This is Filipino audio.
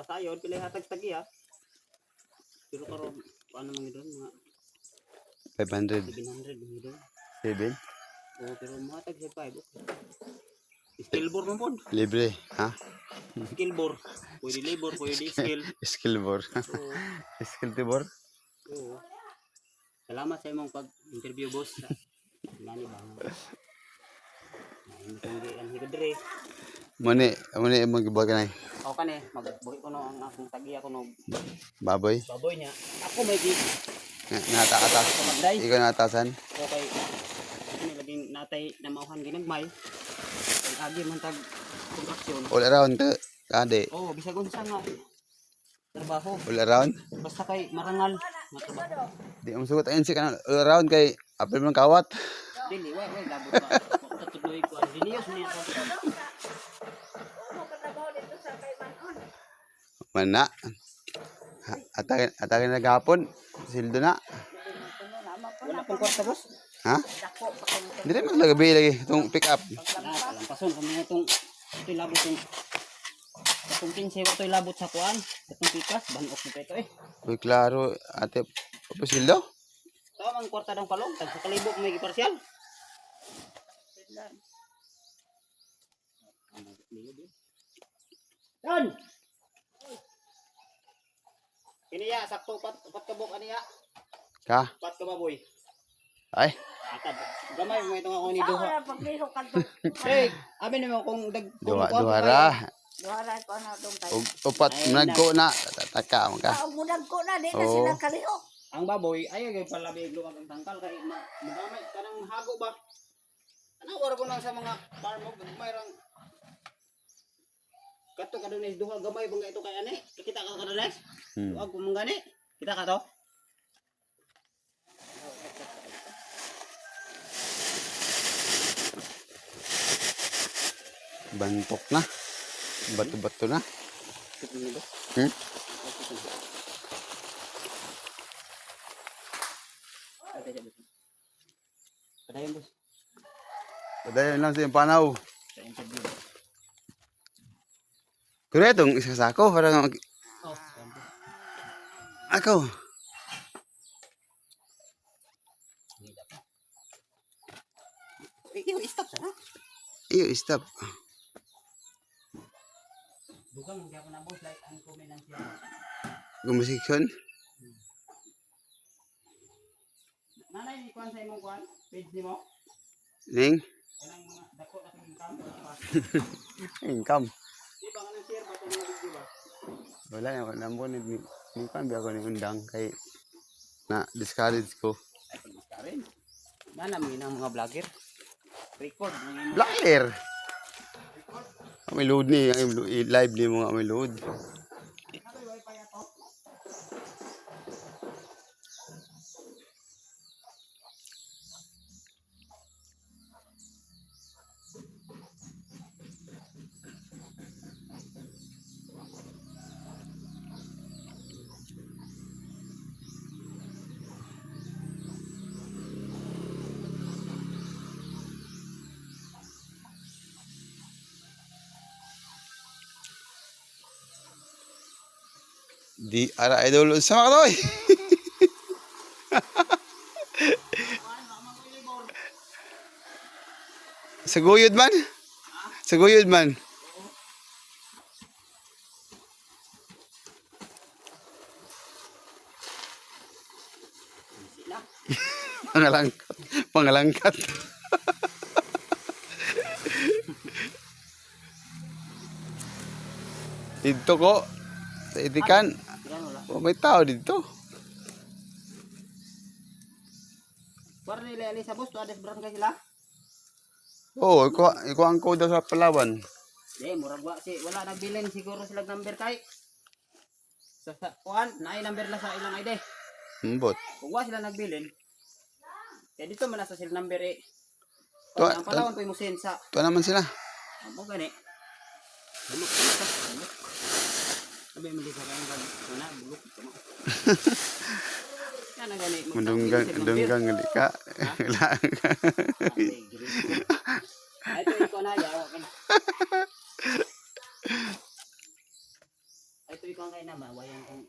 kasayod pila hatag tagiya. Pero karon paano man gidon mga 500. 700 gidon. 7? Oo, pero matag sa 5. Skillbor mo pod. Libre, ha? Skillbor. Pwede labor, pwede skill. Skill bor. Oo. Skill tibor. Oo. Salamat sa imong pag-interview boss. Nani ba? Ay, kung di ang higadre. Muni magibag na. Ako kani, magbuhi ko no ang akong tagiya ko no Baboy. baboy niya. Ako may di Nata-atas. kamanday. Ikaw natasan. Okay. Ini laging natay na mauhan ginagmay. Ang agi man tag kontraksyon. All around ka. Kade. Oh, bisag unsa nga trabaho. All around. Basta kay marangal nga trabaho. Di mo sugot ayun si kanang all around kay apil man kawat. Dili, way labot ba. Tatuloy ko ang genius niya. Mana. Atake na gapon. Sildo na. Wala pang kwarta boss. Ha? Dili man lagabi lagi itong pick up. Lampason kami itong ito'y labot yung itong 15 ito'y labot sa kuan. Itong pikas, banok nito ito eh. Uy, klaro. Ate, papasildo? Tama ang kwarta ng palong, tag sa kalibok may giparsyal. Yan! Kiniya, sakto, upat kabok aniya. Ka? Upat ka baboy. Ay. Atad. Gamay mo itong ako ni Duha. Hey, amin naman kung Duhara. Duhara ko na dong tayo. Upat nagko na. Tataka mo ka. Ang munag ko na, di na Oo. sila kaliho. ang baboy ay ay palabig luwag ang tangkal kay magamay kanang hago ba. Ano wala ko lang sa mga farm mo mayroong kato kadunis duha gamay bangga ito kay ani. Kita ka kadunis? Luwag ko mong gani. Kita ka to? Bantok na. Bato-bato na. Padayon boss. Padayon lang sa panaw. Sa interview. Pero itong isa sa ako, parang Oh, ako. iyo stop sana. Iyo, stop. Dugang hindi ako na boss like ang comment lang siya. Gumasikson. Nanay ni kuan sa imong kuan page nimo. Ning. Kanang mga dako na kang income. Income. Di ba kanang share ba itong mga video ba? Wala na ako. Nambon ni kan biya ko ni undang kay na discourage ko. Ay pagmas ka rin. Nanami ng mga vlogger. Record ng imong Vlogger. May load ni, live ni mo nga may load. wifi ato. Di ara idol sama ka toy. Saguyod man. Saguyod man. Pangalangkat. Pangalangkat. Dito ko. Sa itikan. Yan wala. Oh, may tao dito. Para nila ali sa boss to ades barangay sila. Oo, ikaw ang code sa Palawan. Di murag wa si wala nagbilin siguro sila number kay. Sa kuan naay number la sa ilang ID. Mbot. Kung wa sila nagbilin. Kaya dito man sa sila number eh. To- Ang Palawan ko mo send sa Ito naman sila. amo gani. Bulok. Sabi mo di sa kang wala bulok ko mo. Kana gani. Mundunggang gali ka. Ay, ito ikaw na yawa ka na. Ay, ito ikaw kay na mawayan kung